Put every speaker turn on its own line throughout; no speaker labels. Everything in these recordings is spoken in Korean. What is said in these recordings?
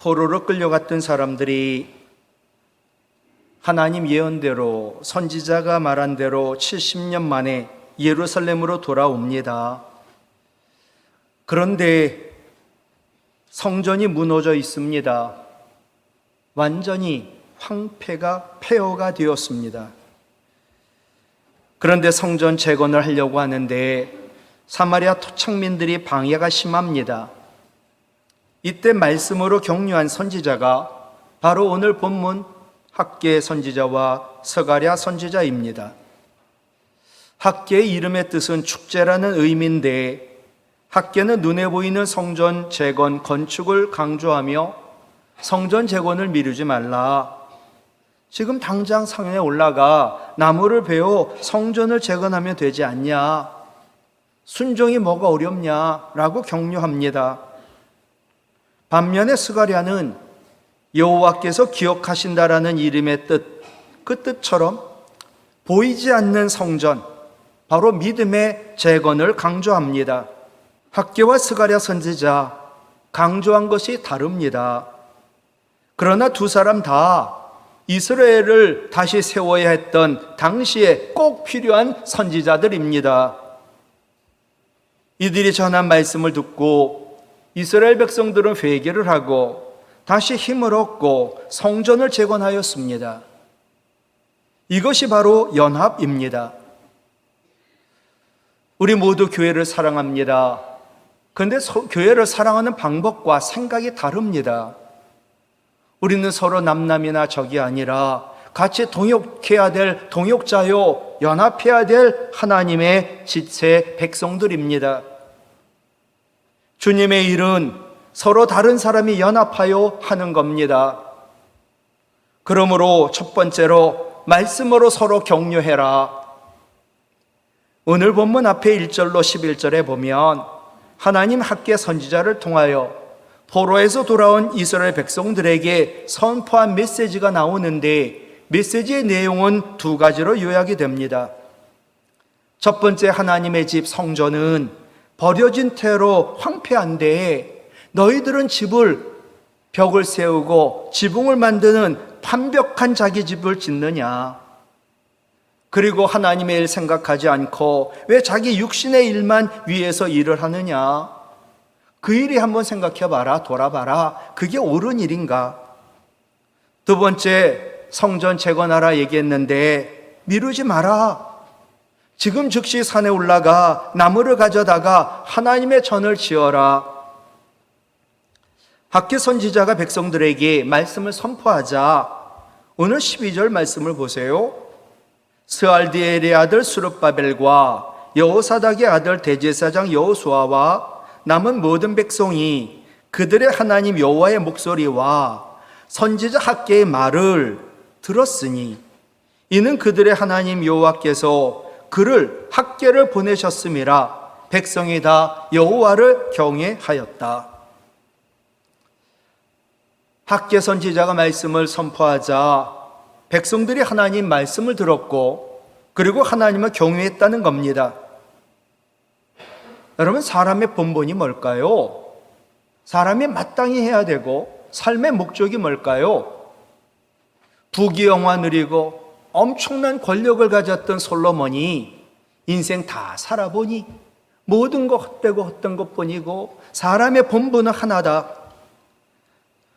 포로로 끌려갔던 사람들이 하나님 예언대로 선지자가 말한 대로 70년 만에 예루살렘으로 돌아옵니다. 그런데 성전이 무너져 있습니다. 완전히 폐허가 되었습니다. 그런데 성전 재건을 하려고 하는데 사마리아 토착민들이 방해가 심합니다. 이때 말씀으로 격려한 선지자가 바로 오늘 본문 학개 선지자와 스가랴 선지자입니다. 학개의 이름의 뜻은 축제라는 의미인데, 학개는 눈에 보이는 성전 재건, 건축을 강조하며 성전 재건을 미루지 말라. 지금 당장 산에 올라가 나무를 베어 성전을 재건하면 되지 않냐? 순종이 뭐가 어렵냐라고 격려합니다. 반면에 스가랴는 여호와께서 기억하신다라는 이름의 뜻, 그 뜻처럼 보이지 않는 성전, 바로 믿음의 재건을 강조합니다. 학개와 스가랴 선지자 강조한 것이 다릅니다. 그러나 두 사람 다 이스라엘을 다시 세워야 했던 당시에 꼭 필요한 선지자들입니다. 이들이 전한 말씀을 듣고 이스라엘 백성들은 회개를 하고 다시 힘을 얻고 성전을 재건하였습니다. 이것이 바로 연합입니다. 우리 모두 교회를 사랑합니다. 그런데 교회를 사랑하는 방법과 생각이 다릅니다. 우리는 서로 남남이나 적이 아니라 같이 동역해야 될 동역자요, 연합해야 될 하나님의 지체 백성들입니다. 주님의 일은 서로 다른 사람이 연합하여 하는 겁니다. 그러므로 첫 번째로 말씀으로 서로 격려해라. 오늘 본문 앞에 1절로 11절에 보면 하나님 학개 선지자를 통하여 포로에서 돌아온 이스라엘 백성들에게 선포한 메시지가 나오는데, 메시지의 내용은 두 가지로 요약이 됩니다. 첫 번째, 하나님의 집 성전은 버려진 태로 황폐한데 너희들은 벽을 세우고 지붕을 만드는 완벽한 자기 집을 짓느냐? 그리고 하나님의 일 생각하지 않고 왜 자기 육신의 일만 위해서 일을 하느냐? 그 일이 한번 생각해봐라, 돌아봐라. 그게 옳은 일인가? 두 번째, 성전 재건하라 얘기했는데 미루지 마라. 지금 즉시 산에 올라가 나무를 가져다가 하나님의 전을 지어라. 학개 선지자가 백성들에게 말씀을 선포하자 오늘 12절 말씀을 보세요. 스알디엘의 아들 스룹바벨과 여호사닥의 아들 대제사장 여호수아와 남은 모든 백성이 그들의 하나님 여호와의 목소리와 선지자 학개의 말을 들었으니 이는 그들의 하나님 여호와께서 그를 학개를 보내셨음이라. 백성이 다 여호와를 경외하였다. 학개 선지자가 말씀을 선포하자 백성들이 하나님 말씀을 들었고 그리고 하나님을 경외했다는 겁니다. 여러분, 사람의 본분이 뭘까요? 사람이 마땅히 해야 되고 삶의 목적이 뭘까요? 부귀영화 누리고 엄청난 권력을 가졌던 솔로몬이 인생 다 살아보니 모든 것 헛되고 헛된 것뿐이고 사람의 본분은 하나다.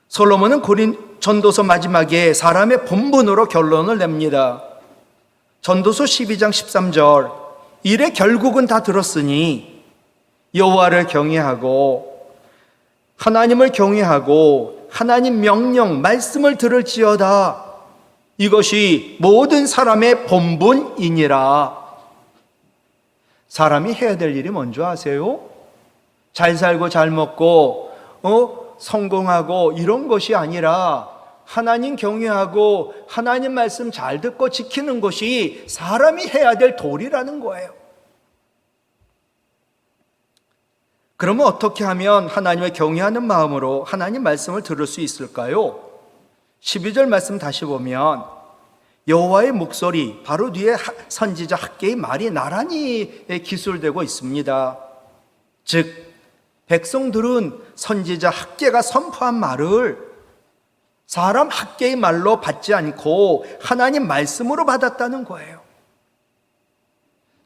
솔로몬은 전도서 마지막에 사람의 본분으로 결론을 냅니다. 전도서 12장 13절, 이래 결국은 다 들었으니 여호와를 경외하고 하나님을 경외하고 하나님 명령 말씀을 들을지어다. 이것이 모든 사람의 본분이니라. 사람이 해야 될 일이 뭔지 아세요? 잘 살고 잘 먹고 성공하고 이런 것이 아니라 하나님 경외하고 하나님 말씀 잘 듣고 지키는 것이 사람이 해야 될 도리라는 거예요. 그러면 어떻게 하면 하나님을 경외하는 마음으로 하나님 말씀을 들을 수 있을까요? 12절 말씀 다시 보면 여호와의 목소리, 바로 뒤에 선지자 학개의 말이 나란히 기술되고 있습니다. 즉 백성들은 선지자 학개가 선포한 말을 사람 학계의 말로 받지 않고 하나님 말씀으로 받았다는 거예요.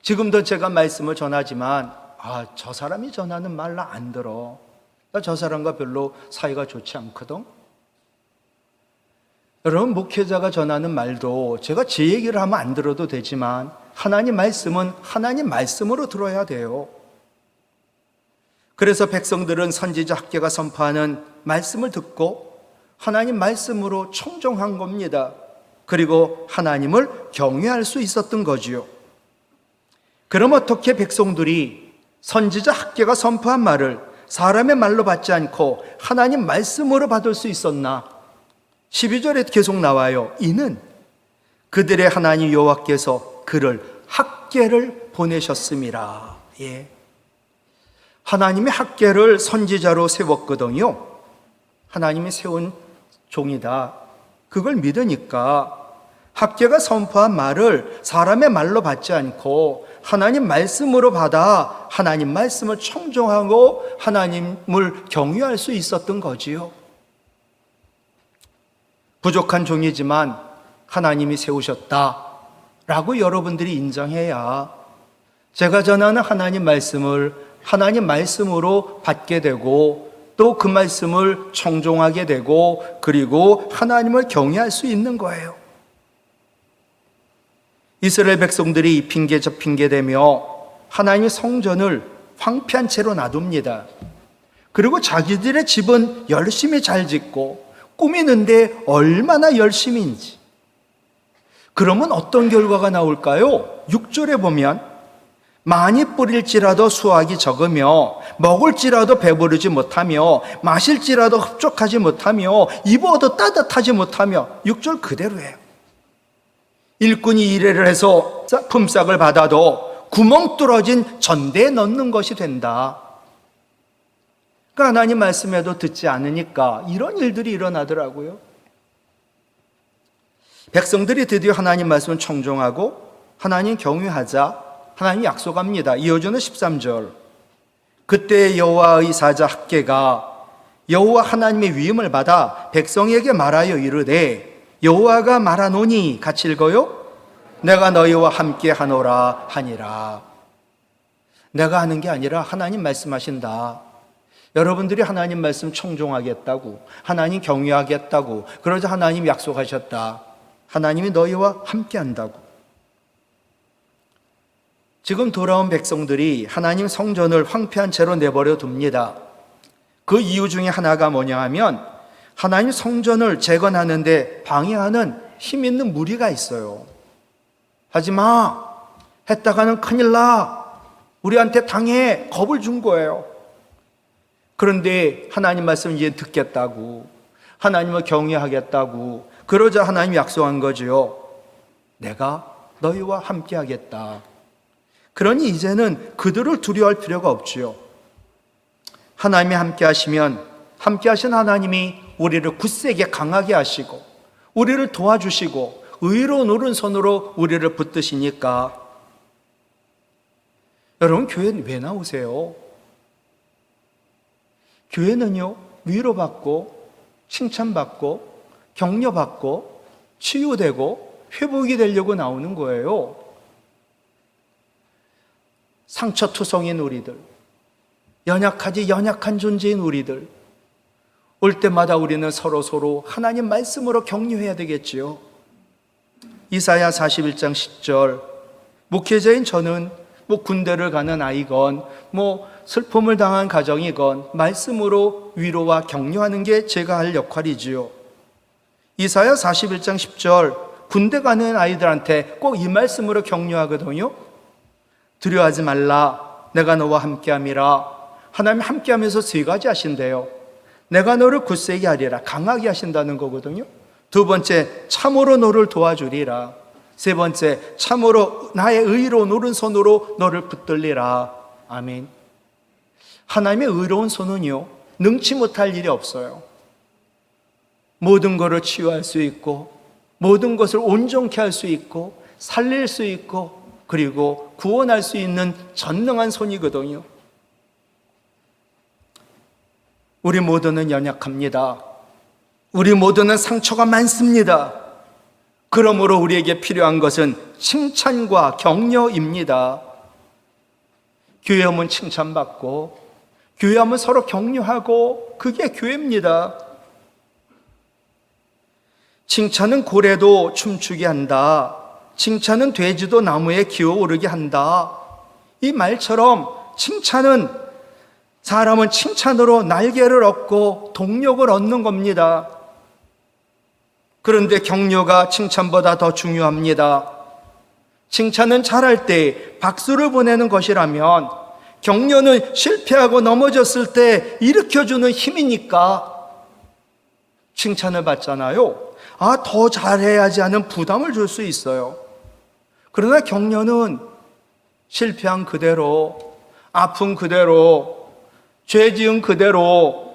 지금도 제가 말씀을 전하지만 저 사람이 전하는 말 나 안 들어. 나 저 사람과 별로 사이가 좋지 않거든. 여러분, 목회자가 전하는 말도 제가 제 얘기를 하면 안 들어도 되지만 하나님 말씀은 하나님 말씀으로 들어야 돼요. 그래서 백성들은 선지자 학개가 선포하는 말씀을 듣고 하나님 말씀으로 청종한 겁니다. 그리고 하나님을 경외할 수 있었던 거지요. 그럼 어떻게 백성들이 선지자 학개가 선포한 말을 사람의 말로 받지 않고 하나님 말씀으로 받을 수 있었나? 12절에 계속 나와요. 이는 그들의 하나님 여호와께서 그를 학개를 보내셨음이라. 예. 하나님이 학개를 선지자로 세웠거든요. 하나님이 세운 종이다. 그걸 믿으니까 학개가 선포한 말을 사람의 말로 받지 않고 하나님 말씀으로 받아 하나님 말씀을 청종하고 하나님을 경외할 수 있었던 거지요. 부족한 종이지만 하나님이 세우셨다라고 여러분들이 인정해야 제가 전하는 하나님 말씀을 하나님 말씀으로 받게 되고 또 그 말씀을 청종하게 되고 그리고 하나님을 경외할 수 있는 거예요. 이스라엘 백성들이 핑계 저 핑계 대며 하나님의 성전을 황폐한 채로 놔둡니다. 그리고 자기들의 집은 열심히 잘 짓고 꾸미는데 얼마나 열심인지. 그러면 어떤 결과가 나올까요? 6절에 보면 많이 뿌릴지라도 수확이 적으며 먹을지라도 배부르지 못하며 마실지라도 흡족하지 못하며 입어도 따뜻하지 못하며 6절 그대로예요. 일꾼이 일회를 해서 품삯을 받아도 구멍 뚫어진 전대에 넣는 것이 된다. 그러니까 하나님 말씀에도 듣지 않으니까 이런 일들이 일어나더라고요. 백성들이 드디어 하나님 말씀을 청종하고 하나님 경외하자 하나님이 약속합니다. 이어주는 13절. 그때 여호와의 사자 학개가 여호와 하나님의 위임을 받아 백성에게 말하여 이르되 여호와가 말하노니 같이 읽어요. 내가 너희와 함께 하노라 하니라. 내가 하는 게 아니라 하나님 말씀하신다. 여러분들이 하나님 말씀 청종하겠다고 하나님 경외하겠다고 그러자 하나님 약속하셨다. 하나님이 너희와 함께 한다고. 지금 돌아온 백성들이 하나님 성전을 황폐한 채로 내버려 둡니다. 그 이유 중에 하나가 뭐냐 하면 하나님 성전을 재건하는데 방해하는 힘 있는 무리가 있어요. 하지마, 했다가는 큰일 나, 우리한테 당해, 겁을 준 거예요. 그런데 하나님 말씀 이제 듣겠다고 하나님을 경외하겠다고 그러자 하나님이 약속한 거지요. 내가 너희와 함께 하겠다. 그러니 이제는 그들을 두려워할 필요가 없지요. 하나님이 함께 하시면 함께 하신 하나님이 우리를 굳세게 강하게 하시고 우리를 도와주시고 의로운 오른손으로 우리를 붙드시니까 여러분 교회는 왜 나오세요? 교회는요 위로받고 칭찬받고 격려받고 치유되고 회복이 되려고 나오는 거예요. 상처투성인 우리들, 연약하지 연약한 존재인 우리들, 올 때마다 우리는 서로 하나님 말씀으로 격려해야 되겠지요. 이사야 41장 10절, 목회자인 저는 군대를 가는 아이건 슬픔을 당한 가정이건 말씀으로 위로와 격려하는 게 제가 할 역할이지요. 이사야 41장 10절, 군대 가는 아이들한테 꼭 이 말씀으로 격려하거든요. 두려워하지 말라, 내가 너와 함께함이라. 하나님 함께하면서 세 가지 하신대요. 내가 너를 굳세게 하리라, 강하게 하신다는 거거든요. 두 번째, 참으로 너를 도와주리라. 세 번째, 참으로 나의 의로운 오른손으로 너를 붙들리라. 아멘. 하나님의 의로운 손은요 능치 못할 일이 없어요. 모든 것을 치유할 수 있고 모든 것을 온전케 할 수 있고 살릴 수 있고 그리고 구원할 수 있는 전능한 손이거든요. 우리 모두는 연약합니다. 우리 모두는 상처가 많습니다. 그러므로 우리에게 필요한 것은 칭찬과 격려입니다. 교회 오면 칭찬받고, 교회 오면 서로 격려하고, 그게 교회입니다. 칭찬은 고래도 춤추게 한다. 칭찬은 돼지도 나무에 기어오르게 한다. 이 말처럼 칭찬은, 사람은 칭찬으로 날개를 얻고 동력을 얻는 겁니다. 그런데 격려가 칭찬보다 더 중요합니다. 칭찬은 잘할 때 박수를 보내는 것이라면, 격려는 실패하고 넘어졌을 때 일으켜주는 힘이니까 칭찬을 받잖아요. 더 잘해야지 하는 부담을 줄 수 있어요. 그러나 격려는 실패한 그대로, 아픈 그대로, 죄 지은 그대로,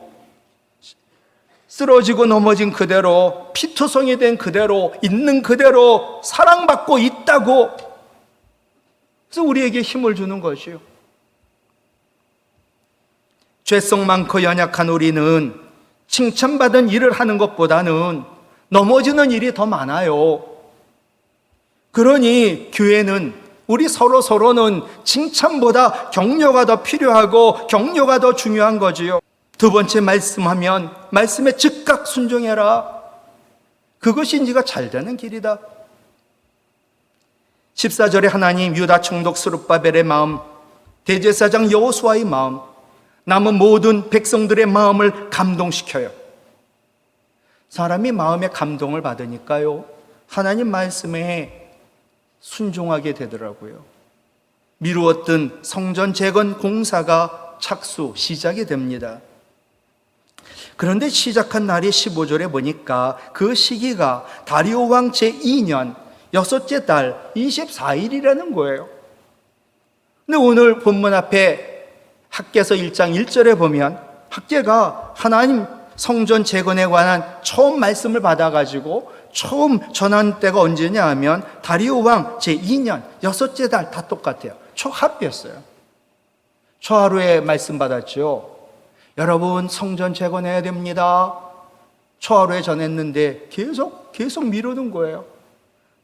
쓰러지고 넘어진 그대로, 피투성이 된 그대로, 있는 그대로 사랑받고 있다고, 그래서 우리에게 힘을 주는 것이요. 죄성 많고 연약한 우리는 칭찬받은 일을 하는 것보다는 넘어지는 일이 더 많아요. 그러니 교회는, 우리 서로는 칭찬보다 격려가 더 필요하고 격려가 더 중요한 거지요. 두 번째 말씀하면, 말씀에 즉각 순종해라. 그것이 네가 잘 되는 길이다. 14절에 하나님 유다 총독 스룹바벨의 마음, 대제사장 여호수아의 마음, 남은 모든 백성들의 마음을 감동시켜요. 사람이 마음에 감동을 받으니까요, 하나님 말씀에 순종하게 되더라고요. 미루었던 성전 재건 공사가 시작이 됩니다. 그런데 시작한 날이 15절에 보니까 그 시기가 다리오 왕 제2년 여섯째 달 24일이라는 거예요. 근데 오늘 본문 앞에 학개서 1장 1절에 보면, 학개가 하나님 성전 재건에 관한 처음 말씀을 받아가지고 처음 전한 때가 언제냐 하면 다리오 왕 제2년 여섯째 달, 다 똑같아요. 초하루였어요. 초하루에 말씀 받았죠. 여러분, 성전 재건해야 됩니다. 초하루에 전했는데 계속 미루는 거예요.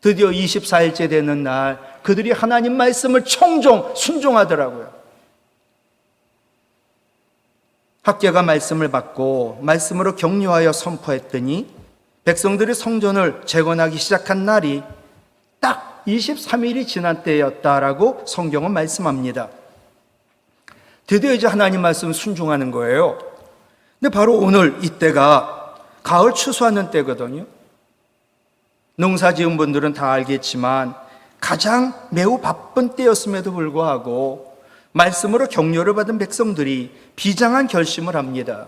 드디어 24일째 되는 날 그들이 하나님 말씀을 순종하더라고요. 학개가 말씀을 받고 말씀으로 격려하여 선포했더니 백성들이 성전을 재건하기 시작한 날이 딱 23일이 지난 때였다라고 성경은 말씀합니다. 드디어 이제 하나님 말씀 순종하는 거예요. 근데 바로 오늘 이때가 가을 추수하는 때거든요. 농사 지은 분들은 다 알겠지만 가장 매우 바쁜 때였음에도 불구하고 말씀으로 격려를 받은 백성들이 비장한 결심을 합니다.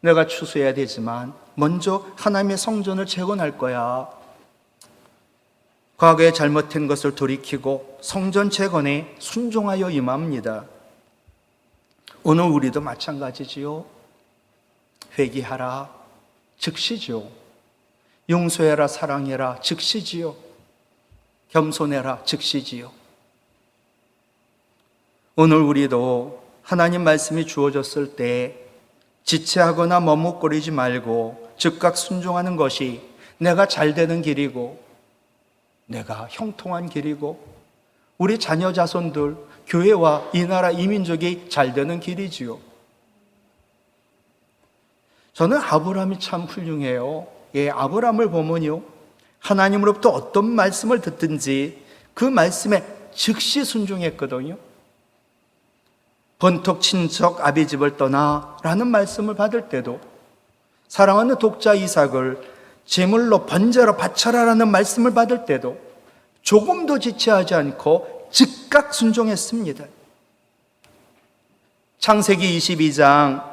내가 추수해야 되지만 먼저 하나님의 성전을 재건할 거야. 과거에 잘못한 것을 돌이키고 성전 재건에 순종하여 임합니다. 오늘 우리도 마찬가지지요. 회개하라, 즉시지요. 용서해라, 사랑해라, 즉시지요. 겸손해라, 즉시지요. 오늘 우리도 하나님 말씀이 주어졌을 때 지체하거나 머뭇거리지 말고 즉각 순종하는 것이 내가 잘 되는 길이고, 내가 형통한 길이고, 우리 자녀 자손들, 교회와 이 나라 이 민족이 잘 되는 길이지요. 저는 아브라함이 참 훌륭해요. 아브라함을 보면요, 하나님으로부터 어떤 말씀을 듣든지 그 말씀에 즉시 순종했거든요. 번톡 친척 아비 집을 떠나 라는 말씀을 받을 때도, 사랑하는 독자 이삭을 제물로 번제로 바쳐라 라는 말씀을 받을 때도 조금도 지체하지 않고 즉각 순종했습니다. 창세기 22장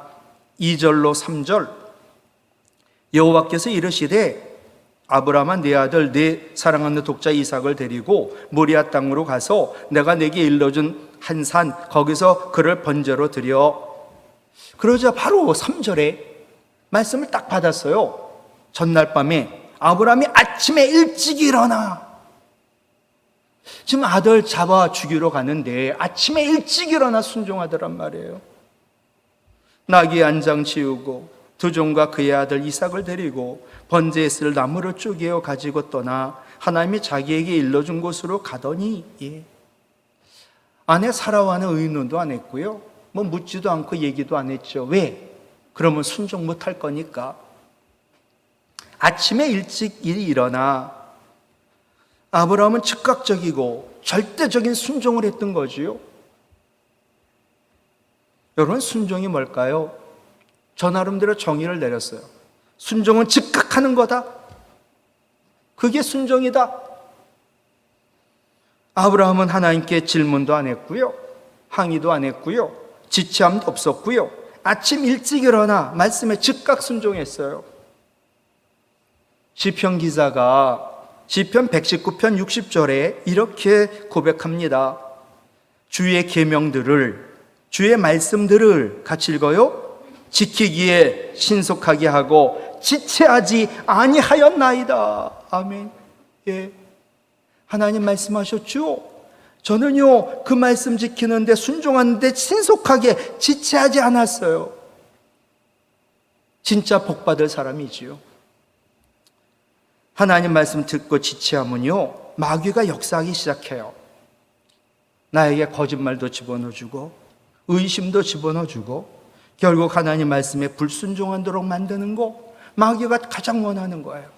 2절로 3절, 여호와께서 이르시되 아브라함아, 네 아들 네 사랑하는 독자 이삭을 데리고 모리아 땅으로 가서 내가 네게 일러준 한 산, 거기서 그를 번제로 드려. 그러자 바로 3절에 말씀을 딱 받았어요. 전날 밤에 아브라함이 아침에 일찍 일어나, 지금 아들 잡아 죽이러 가는데 아침에 일찍 일어나 순종하더란 말이에요. 나귀 안장 지우고 두 종과 그의 아들 이삭을 데리고 번제에 쓸 나무를 쪼개어 가지고 떠나 하나님이 자기에게 일러준 곳으로 가더니, 아내 사라와는 의논도 안 했고요. 뭐 묻지도 않고 얘기도 안 했죠. 왜? 그러면 순종 못할 거니까. 아침에 일찍 일어나 아브라함은 즉각적이고 절대적인 순종을 했던 거지요. 여러분, 순종이 뭘까요? 저 나름대로 정의를 내렸어요. 순종은 즉각하는 거다. 그게 순종이다. 아브라함은 하나님께 질문도 안 했고요. 항의도 안 했고요. 지체함도 없었고요. 아침 일찍 일어나 말씀에 즉각 순종했어요. 시편 기자가 시편 119편 60절에 이렇게 고백합니다. 주의 계명들을, 주의 말씀들을 같이 읽어요. 지키기에 신속하게 하고 지체하지 아니하였나이다. 아멘. 하나님 말씀하셨죠? 저는요, 그 말씀 지키는데 순종하는데 신속하게 지체하지 않았어요. 진짜 복받을 사람이지요. 하나님 말씀 듣고 지체하면요, 마귀가 역사하기 시작해요. 나에게 거짓말도 집어넣어주고 의심도 집어넣어주고 결국 하나님 말씀에 불순종하도록 만드는 거, 마귀가 가장 원하는 거예요.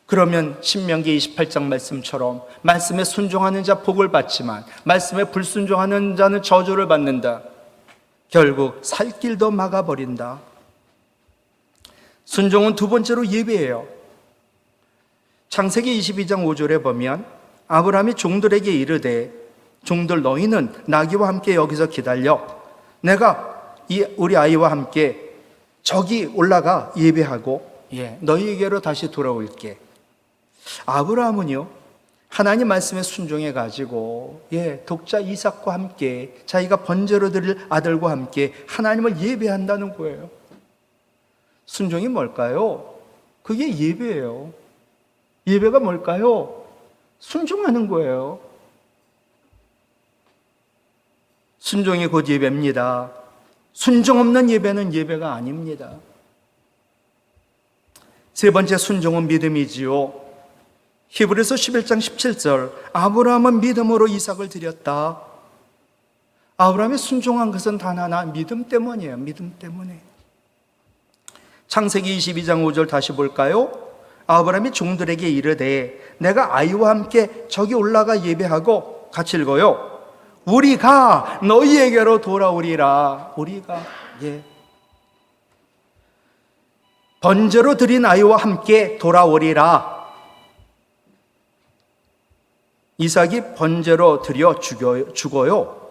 그러면 신명기 28장 말씀처럼 말씀에 순종하는 자 복을 받지만 말씀에 불순종하는 자는 저주를 받는다. 결국 살 길도 막아버린다. 순종은 두 번째로 예배예요. 창세기 22장 5절에 보면 아브라함이 종들에게 이르되 종들 너희는 나귀와 함께 여기서 기다려 내가 우리 아이와 함께 저기 올라가 예배하고 너희에게로 다시 돌아올게. 아브라함은요, 하나님 말씀에 순종해 가지고 독자 이삭과 함께 자기가 번제로 드릴 아들과 함께 하나님을 예배한다는 거예요. 순종이 뭘까요? 그게 예배예요. 예배가 뭘까요? 순종하는 거예요. 순종이 곧 예배입니다. 순종 없는 예배는 예배가 아닙니다. 세 번째 순종은 믿음이지요. 히브리서 11장 17절 아브라함은 믿음으로 이삭을 드렸다. 아브라함이 순종한 것은 단 하나, 믿음 때문이에요. 믿음 때문에. 창세기 22장 5절 다시 볼까요? 아브라함이 종들에게 이르되 내가 아이와 함께 저기 올라가 예배하고, 같이 읽어요. 우리가 너희에게로 돌아오리라. 우리가 번제로 드린 아이와 함께 돌아오리라. 이삭이 번제로 드려 죽어요.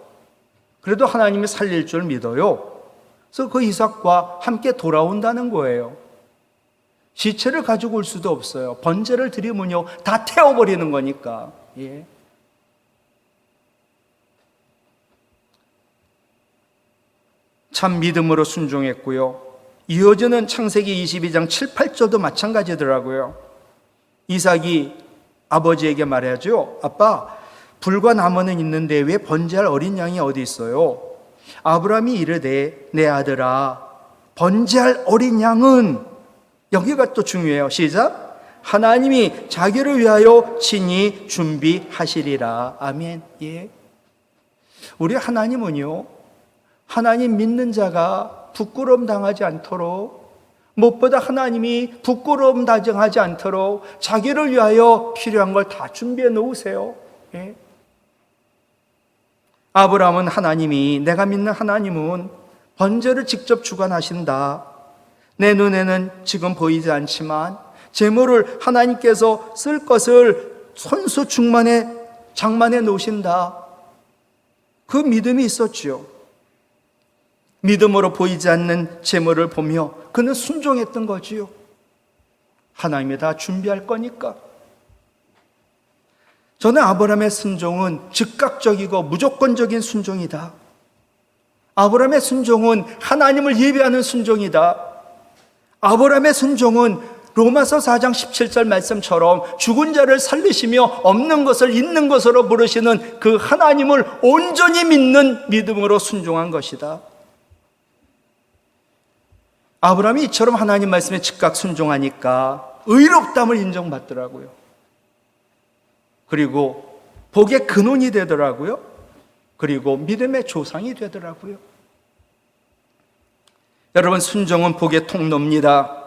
그래도 하나님이 살릴 줄 믿어요. 그래서 그 이삭과 함께 돌아온다는 거예요. 시체를 가지고 올 수도 없어요. 번제를 드리면요, 다 태워버리는 거니까. 참 믿음으로 순종했고요. 이어지는 창세기 22장 7, 8절도 마찬가지더라고요. 이삭이 아버지에게 말하죠. 아빠, 불과 나무는 있는데 왜 번제할 어린 양이 어디 있어요? 아브라함이 이르되 내 아들아, 번제할 어린 양은, 여기가 또 중요해요. 시작. 하나님이 자기를 위하여 친히 준비하시리라. 아멘. 우리 하나님은요, 하나님 믿는 자가 부끄러움 당하지 않도록, 무엇보다 하나님이 부끄러움 다정하지 않도록 자기를 위하여 필요한 걸 다 준비해 놓으세요. 아브라함은 하나님이, 내가 믿는 하나님은 번제를 직접 주관하신다. 내 눈에는 지금 보이지 않지만 제물을 하나님께서 쓸 것을 손수 장만해 놓으신다. 그 믿음이 있었지요. 믿음으로 보이지 않는 제물을 보며 그는 순종했던 거지요. 하나님이 다 준비할 거니까. 저는 아브라함의 순종은 즉각적이고 무조건적인 순종이다. 아브라함의 순종은 하나님을 예배하는 순종이다. 아브라함의 순종은 로마서 4장 17절 말씀처럼 죽은 자를 살리시며 없는 것을 있는 것으로 부르시는 그 하나님을 온전히 믿는 믿음으로 순종한 것이다. 아브라함이 이처럼 하나님 말씀에 즉각 순종하니까 의롭담을 인정받더라고요. 그리고 복의 근원이 되더라고요. 그리고 믿음의 조상이 되더라고요. 여러분, 순종은 복의 통로입니다.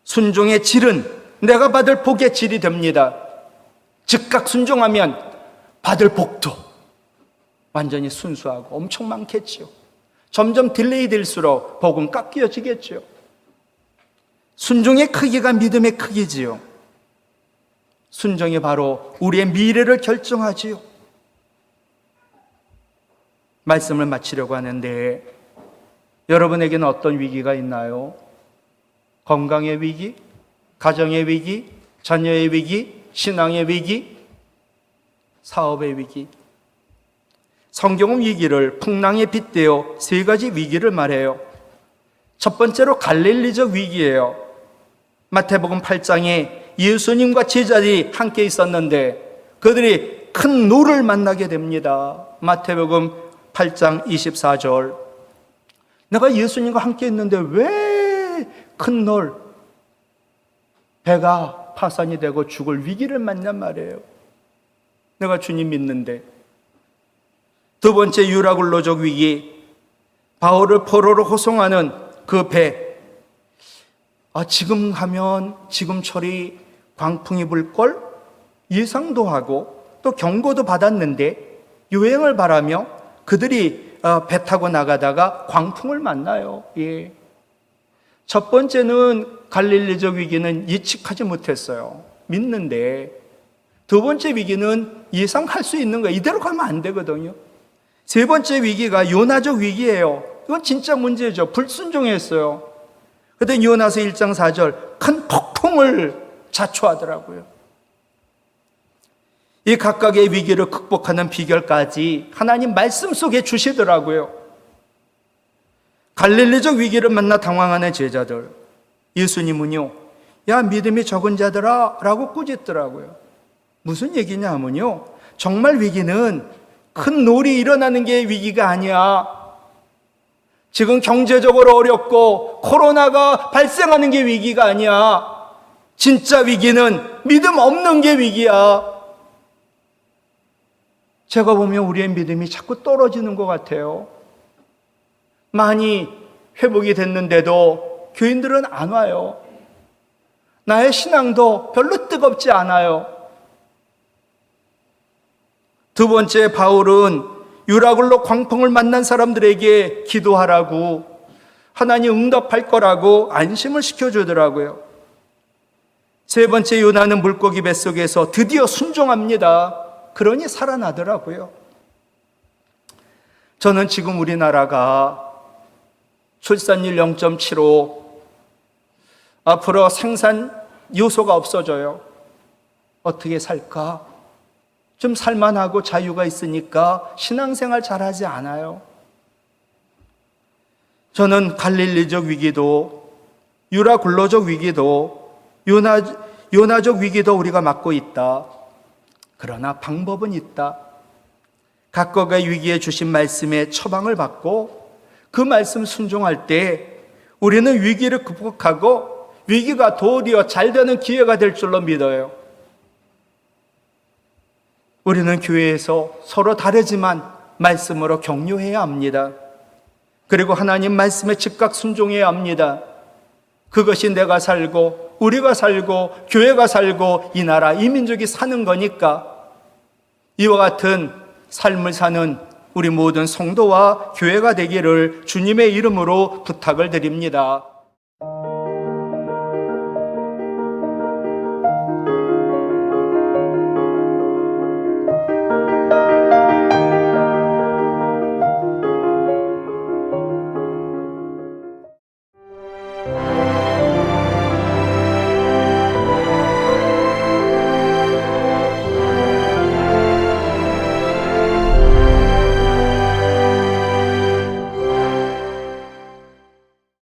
순종의 질은 내가 받을 복의 질이 됩니다. 즉각 순종하면 받을 복도 완전히 순수하고 엄청 많겠죠. 점점 딜레이 될수록 복은 깎여지겠죠. 순종의 크기가 믿음의 크기지요. 순종이 바로 우리의 미래를 결정하지요. 말씀을 마치려고 하는데 여러분에게는 어떤 위기가 있나요? 건강의 위기, 가정의 위기, 자녀의 위기, 신앙의 위기, 사업의 위기. 성경은 위기를 풍랑에 빗대어 세 가지 위기를 말해요. 첫 번째로 갈릴리적 위기예요. 마태복음 8장에 예수님과 제자들이 함께 있었는데 그들이 큰 노를 만나게 됩니다. 마태복음 8장 24절. 내가 예수님과 함께 있는데 왜 큰 놀, 배가 파산이 되고 죽을 위기를 맞냔 말이에요. 내가 주님 믿는데. 두 번째, 유라굴로적 위기. 바울을 포로로 호송하는 그 배. 지금 가면 지금처리 광풍이 불걸 예상도 하고 또 경고도 받았는데 유행을 바라며 그들이 배 타고 나가다가 광풍을 만나요. 예. 첫 번째는 갈릴리적 위기는 예측하지 못했어요. 믿는데. 두 번째 위기는 예상할 수 있는 거예요. 이대로 가면 안 되거든요. 세 번째 위기가 요나적 위기예요. 이건 진짜 문제죠. 불순종했어요. 그때 요나서 1장 4절 큰 폭풍을 자초하더라고요. 이 각각의 위기를 극복하는 비결까지 하나님 말씀 속에 주시더라고요. 갈릴리적 위기를 만나 당황하는 제자들, 예수님은요, 야 믿음이 적은 자들아 라고 꾸짖더라고요. 무슨 얘기냐 하면요, 정말 위기는 큰 놀이 일어나는 게 위기가 아니야. 지금 경제적으로 어렵고 코로나가 발생하는 게 위기가 아니야. 진짜 위기는 믿음 없는 게 위기야. 제가 보면 우리의 믿음이 자꾸 떨어지는 것 같아요. 많이 회복이 됐는데도 교인들은 안 와요. 나의 신앙도 별로 뜨겁지 않아요. 두 번째, 바울은 유라굴로 광풍을 만난 사람들에게 기도하라고, 하나님 응답할 거라고 안심을 시켜주더라고요. 세 번째, 요나는 물고기 뱃속에서 드디어 순종합니다. 그러니 살아나더라고요. 저는 지금 우리나라가 출산율 0.75, 앞으로 생산 요소가 없어져요. 어떻게 살까? 좀 살만하고 자유가 있으니까 신앙생활 잘하지 않아요. 저는 갈릴리적 위기도, 유라굴로적 위기도, 요나적 위기도 우리가 맞고 있다. 그러나 방법은 있다. 각각의 위기에 주신 말씀에 처방을 받고 그 말씀 순종할 때 우리는 위기를 극복하고 위기가 도리어 잘 되는 기회가 될 줄로 믿어요. 우리는 교회에서 서로 다르지만 말씀으로 격려해야 합니다. 그리고 하나님 말씀에 즉각 순종해야 합니다. 그것이 내가 살고 우리가 살고 교회가 살고 이 나라 이 민족이 사는 거니까 이와 같은 삶을 사는 우리 모든 성도와 교회가 되기를 주님의 이름으로 부탁을 드립니다.